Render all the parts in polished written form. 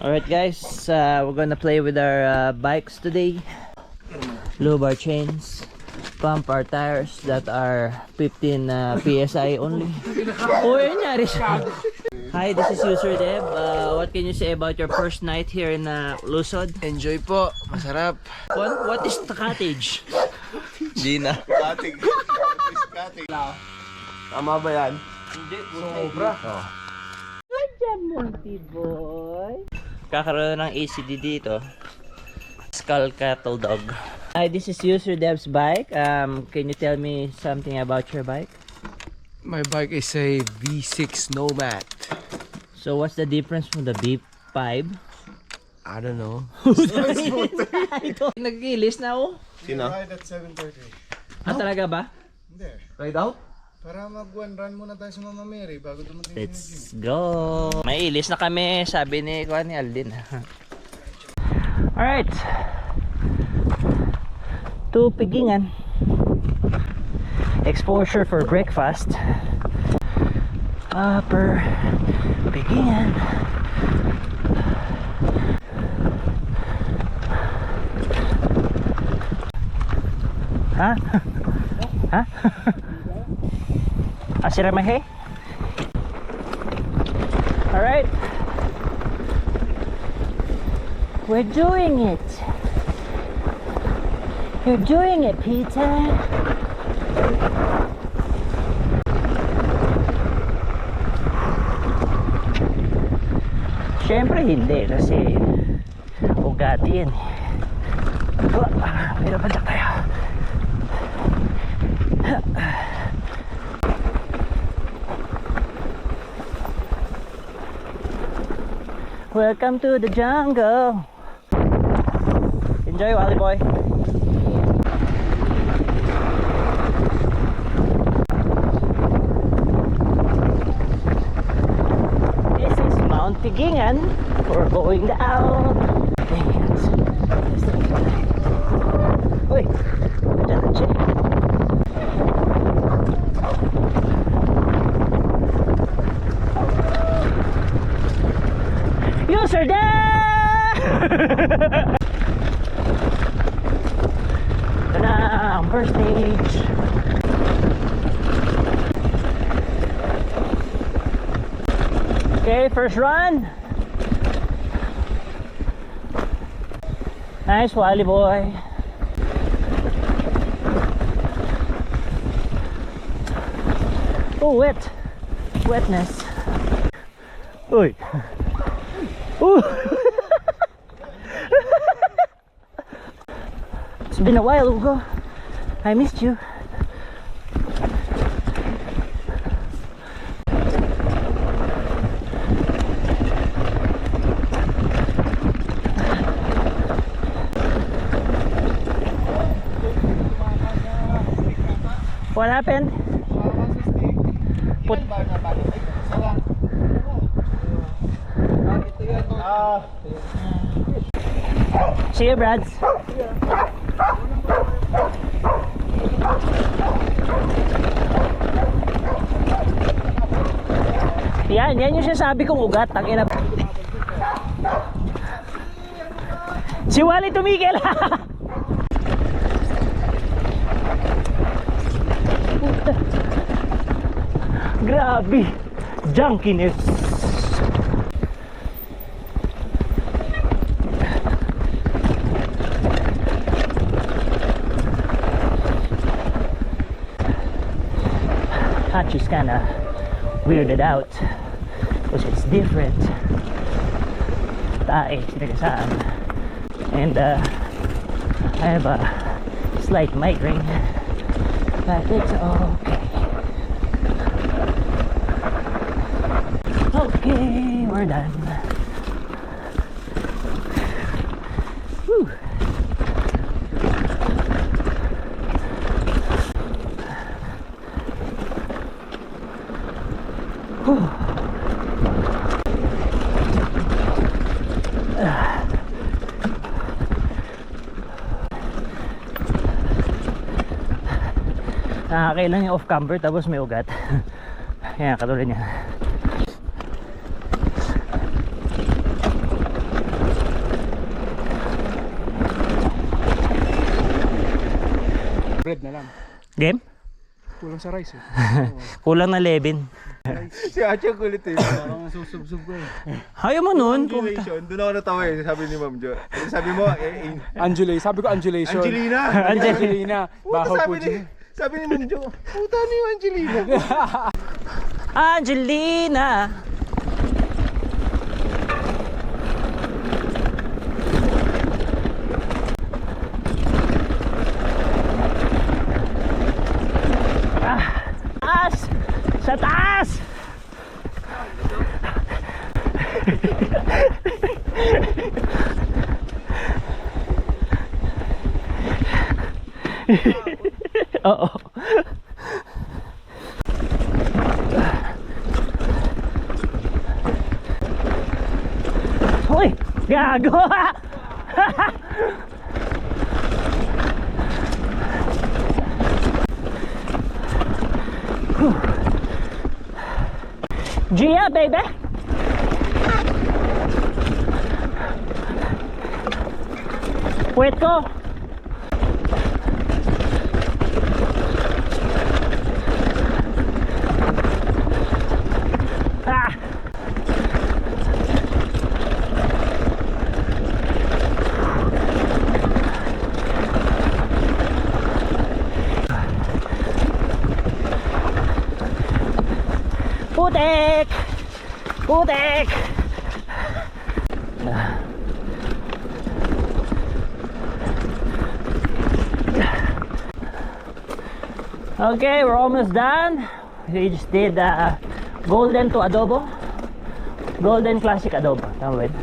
Alright guys, we're gonna play with our bikes today. Lube our chains, pump our tires that are 15 PSI only. Oh, yun nangyari siya. Hi, this is User Deb. What can you say about your first night here in Lusod? Enjoy po, masarap. What is the cottage? Di na. Cutting. Cutting. Tama ba yan? Hindi, Sobra. Oh. Good job, Monty boy. Kakaroon ng ACD dito. Skull Cattle Dog. Hi, this is User Deb's bike. Can you tell me something about your bike? My bike is a V6 Nomad. So what's the difference from the B5? I don't know. Nag-ilis na ako. Sino? Ride at 7:30. Ah, talaga ba? Hindi. Ride out? Para mag-one run muna tayo sa Mama Mary bago dumating si Let's go. May ilis na kami, sabi ni Aldin. Alright. To Pigingan. Exposure for breakfast. Upper Pigingan. Huh? Huh? Asiramahe? Alright. We're doing it. You're doing it, Peter. Siyempre hindi kasi ugat yan. Pero padyak tayo. Welcome to the jungle. Enjoy, Wally boy. This is Mount Pigingan. We're going down. Uy, dyan na siya. User Deb! Ito na ang first stage. Okay, first run. Nice, Wally boy. Oh, wetness. Uy. Ooh. It's been a while, Ugo. I missed you. What happened? Put. See you, Brads. Yan yung sinasabi kong ugat. Tangina. Si Wally tumigil. Grabe. Junkiness. Hachi's kinda weirded out because it's different. Tae, sinagasaan. And I have a slight migraine, but it's okay. Okay, we're done. Whew. Nakakailan yung off-camber tapos may ugat. Yan, katulad niya. lang. Game? Kulang sa rice eh. Kulang na 11. Si Acho kulit eh. Parang susubsub ko eh. Ayaw mo nun. Angulation. Doon ako natawa eh. Sabi ni Ma'am Jo. Sabi mo, Sabi ko Angelation. Angelina. Angelina. Baho po Sabi ni Ma'am Jo, puta na yung Angelina. Angelina. Taas! Sa taas! Oo. Hoy! Gago! Gia, baby! Wait ko! Ah! Putek! Putek! Okay, we're almost done. We just did golden to adobo. Golden classic adobo. Tama ba yun?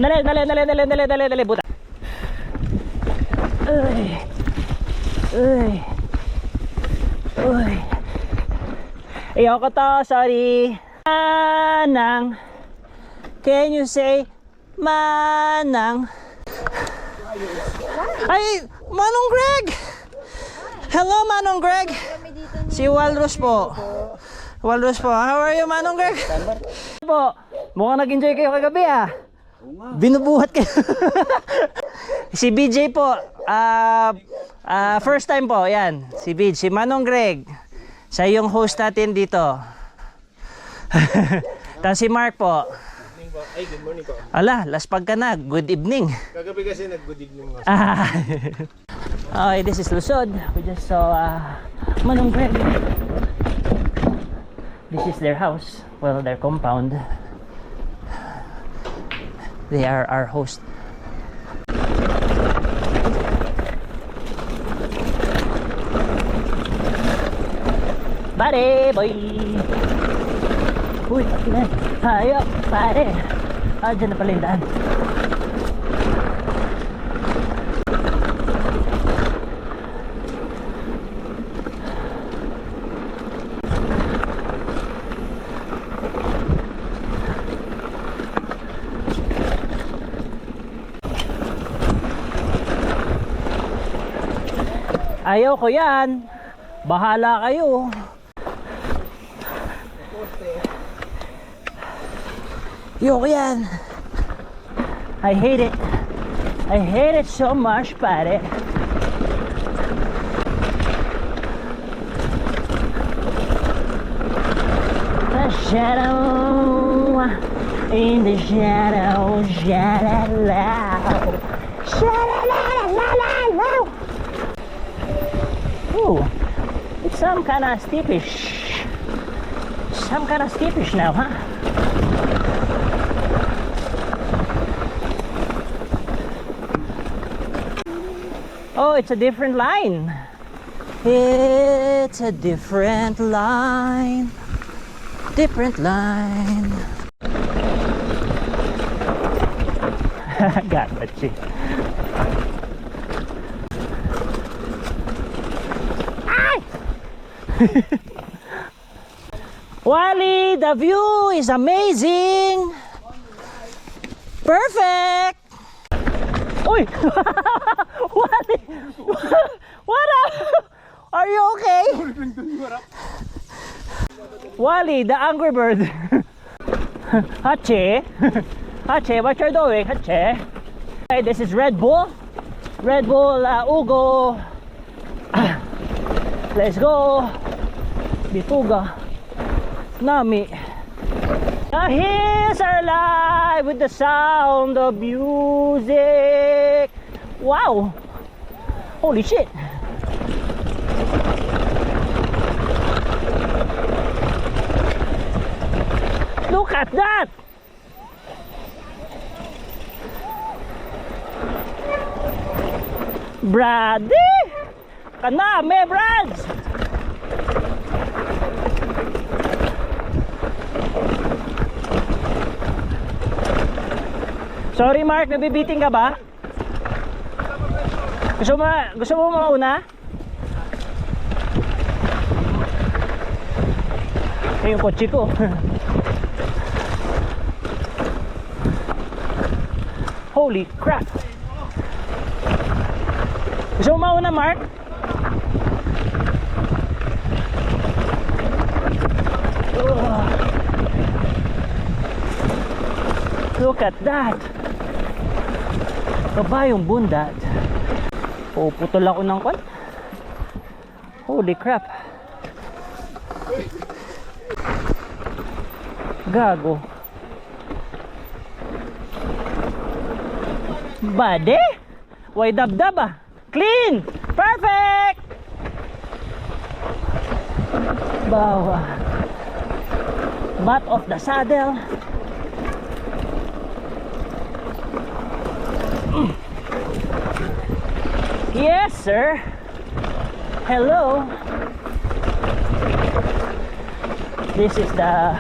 Sandali, buta. Uy. Ayoko to, sorry. Manang. Can you say Manang? Ay, Manong Greg! Hello, Manong Greg! Si Walrus po. Walrus po. How are you, Manong Greg? Po, mukhang nag-enjoy kayo kagabi ah. Binubuhat kayo. Si BJ po, first time po, yan. Si BJ, si Manong Greg. Siya yung host natin dito. Tapos si Mark po. Ay, good morning po. Ala, laspag ka na. Good evening. Kagabi kasi nag-good evening mo. Okay, this is Lusod. We just saw Manong Greg. This is their house. Well, their compound. They are our host. Pare, boy! Uy, hayop, pare! Dyan na pala yung daan. Ayaw ko yan. Bahala kayo. Ayaw ko yan. I hate it. I hate it so much, pare. The shadow. In the shadow. Shadow. Shadow. Ooh, it's some kind of steepish. Some kind of steepish now, huh? Oh, it's a different line. It's a different line. Different line. Got that shit. Wally, the view is amazing. Perfect! Uy! Wally! What up? Are you okay? Wally, the Angry Bird. Hache. Hache, what you're doing? Hache. Okay, this is Red Bull. Red Bull, Ugo. Let's go. Bituga. Nami. Here's our live with the sound of music. Wow. Holy shit. Look at that. Brady. Kaname, Brads. Sorry Mark, nabibiting ka ba? Gusto mo mauna? Yung kotse ko. Holy crap. Gusto mo mauna, Mark? Look at that. Kabayong bundat. Putol ako ng kwan. Holy crap. Gago. Bade? Why dabdab ah? Clean! Perfect! Bawa. Butt of the saddle. Yes, sir. Hello. This is the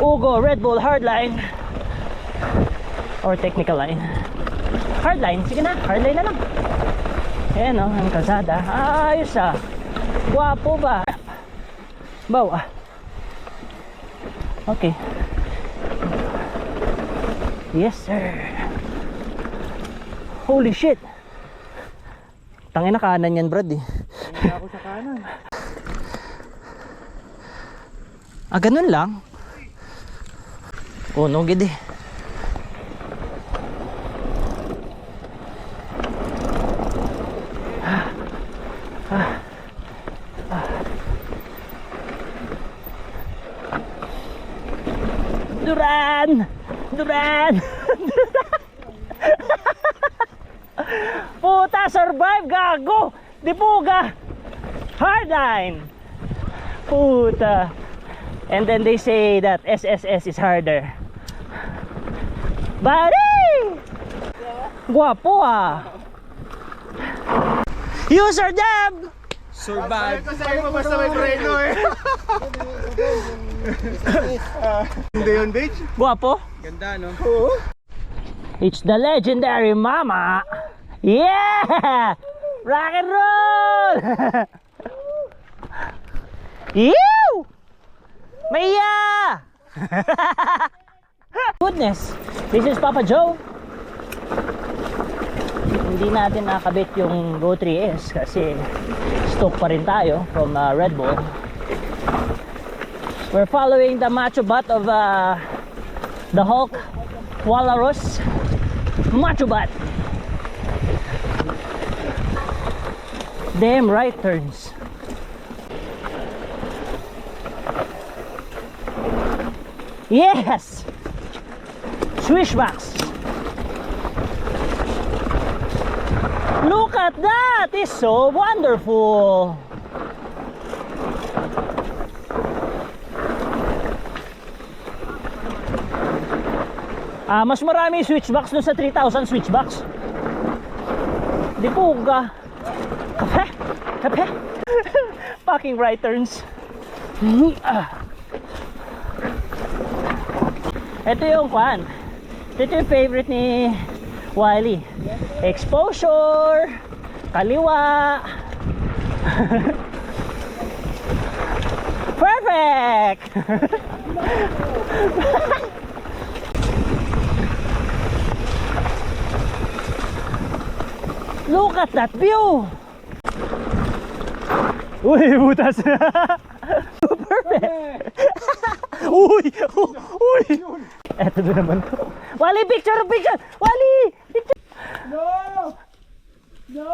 Ugo Red Bull Hardline or technical line. Hardline, sige na, hardline na lang. Ayan o, ang kalsada. Ayos ah. Guwapo ba? Bawa. Okay. Yes, sir. Holy shit. Tangin na kanan yan, Brad eh. Hindi ako sa kanan. Ah, ganun lang? Oh, no, gid eh. Duran! Duran! Puta, survive, gago! Dipuga! Hardline! Puta! And then they say that SSS is harder. Buddy! Guwapo ah! User Deb! Survive. Sabi ko basta may preno eh. Hindi yun, bitch? Guwapo? Ganda, no? Oo. It's the legendary Mama! Yeah! Rock and roll! Ew! Maya! Goodness! This is Papa Joe. Hindi natin nakabit yung Go 3S kasi stock pa rin tayo from Red Bull. We're following the macho butt of the Hulk Walrus. Macho butt. Damn right turns. Yes! Swishbacks. Look at that! It's so wonderful. Mas marami switchbacks doon sa 3,000 switchbacks. Di puga. Kape? Kape? Fucking right turns. Ito yung kwan. Ito yung favorite ni Wiley. Exposure, kaliwa. Perfect. Look at that view! Uy, butas! Perfect! Uy! Uy! Eto doon naman to. Wally, picture! Picture! Wally! Picture! No! No!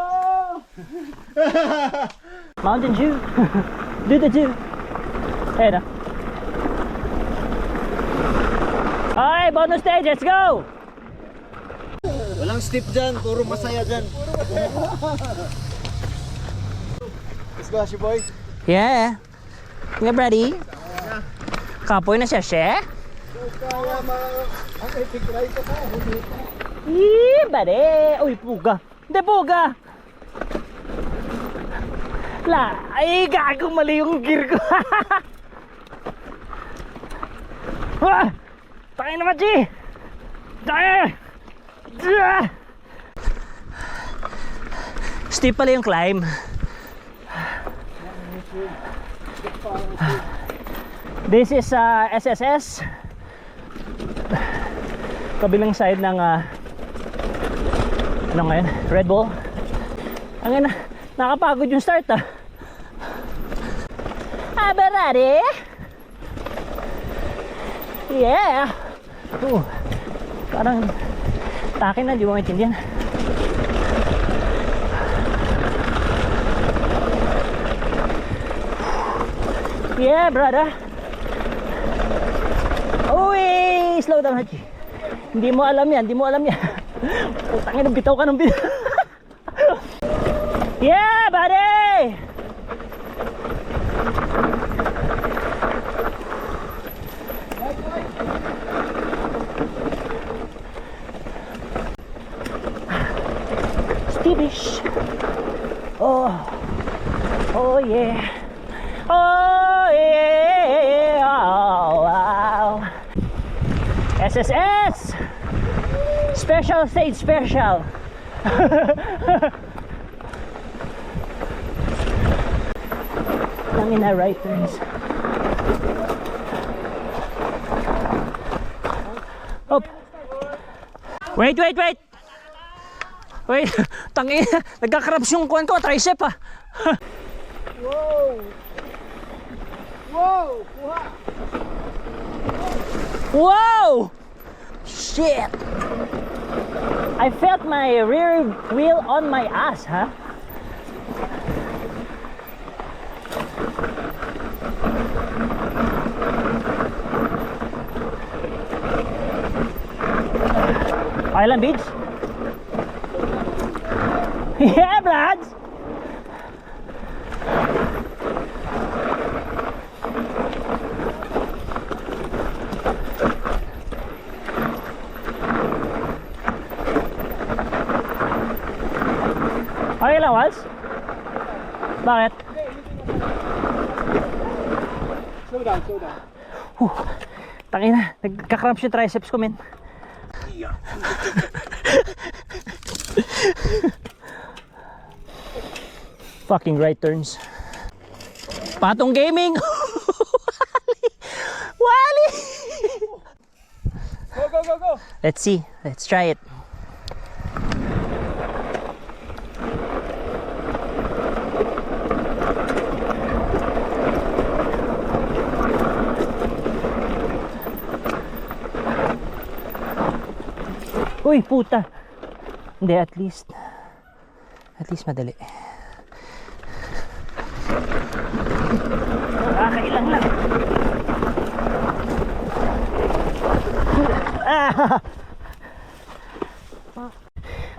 Mountain Dew! Do the Dew! Ayan na. Okay, bonus stage, let's go! Walang steep dyan, puro masaya dyan. Let's go, Hashi boy. Yeah. Nga, buddy. Kapoy na siya, she? Kaya ang epic ride ka pa. Ih, buddy. Uy, puga. Hindi, puga. Ay, gago, mali yung gear ko. Ah! Tayo naman, G! Tayo! Steep pala yung climb. This is SSS. Kabilang side ng ano ngayon? Red Bull. Ang nakapagod yung start Aberrari! Yeah! Parang takin na, di mo maintindihan. Yeah, brother. Uy, slow down, Haji. Hindi mo alam yan, hindi mo alam yan. Putangin, bitaw ka ng bitaw. Yeah, buddy! Steepish. Oh. Oh yeah. Oh yeah. Oh, wow. SSS. Special stage special. Lang na right turns. Hop. Wait. Wait, tangin, nagka-cramps yung kuwan ko, tricep Wow! Wow! Kuha! Wow! Shit! I felt my rear wheel on my ass, Island Beach? Yeah, Brad! Okay lang, Wals? Bakit? Slow down. Tangina, nagka-cramps yung triceps ko, men. Fucking right turns. Patong Gaming. Wally. Go! Let's see. Let's try it. Uy, puta. Hindi, at least madali. Kakailang lang.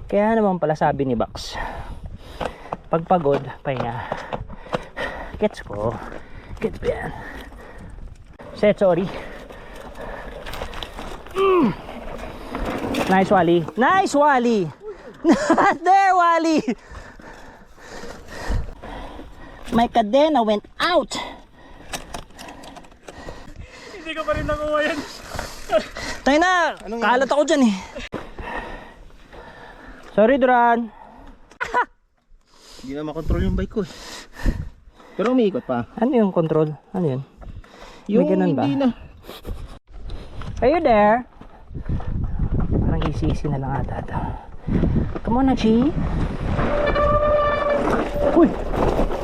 Kaya naman pala sabi ni Bax, pag pagod, pahinga. Gets ko. Gets ba yan? Say sorry. Nice, Wally. Nice, Wally. Not there, Wally. My cadena went out. Hindi ko pa rin nakuha yan. Tayo na. Kalat ako dyan eh. Sorry, Duran. Hindi na makontrol yung bike ko. Pero umiikot pa. Ano yung control? Ano yun? May ganun ba? Hindi na. Are you there? Parang easy na lang ata ito. Come on, Hachi. Uy!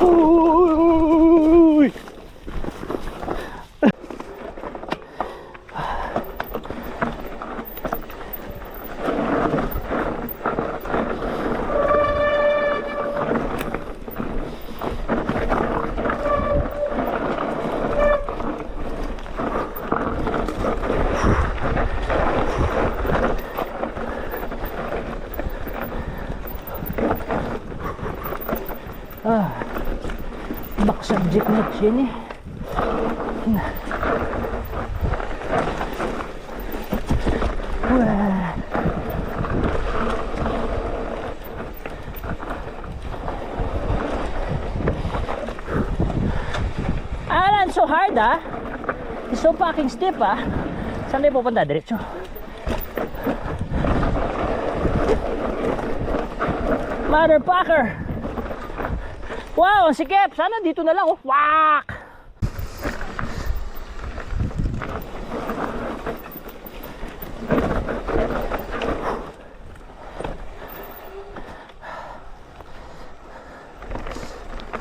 Uy! Bak subject na chin eh. Wah. Alan, so hard ah. It's so fucking stiff ah. Saan tayo pupunta? Diretso. Motherfucker! Wow, ang sikip! Sana dito na lang oh. Wak!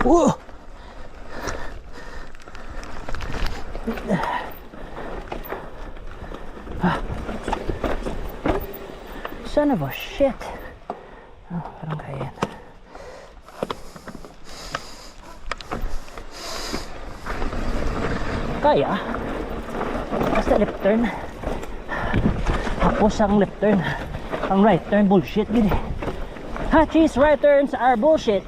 Whoa! Son of a shit! Oh, parang kaya yan. Kaya basta left turn, tapos ang left turn, ang right turn bullshit gini. Hachi's right turns are bullshit.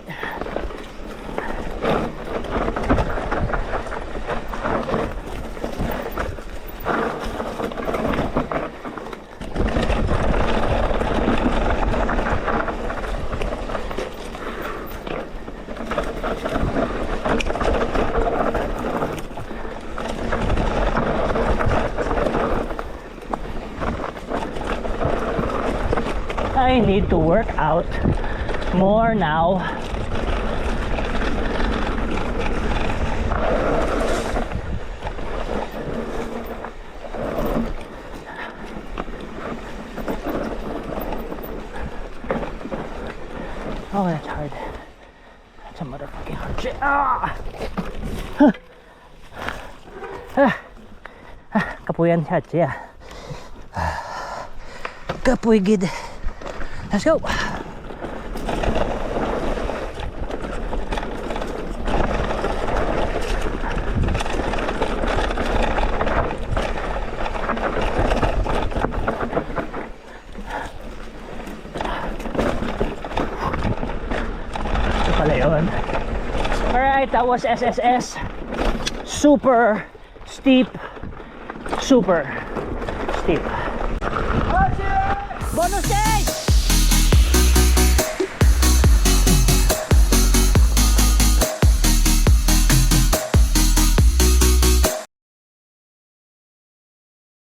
I need to work out more now. Oh, that's hard. That's a motherfucking hard shit. Ah! Huh. Kapuyan siya siya. Kapuy gid. Let's go. Alright, that was SSS. Super steep. Super steep. Bonus stage!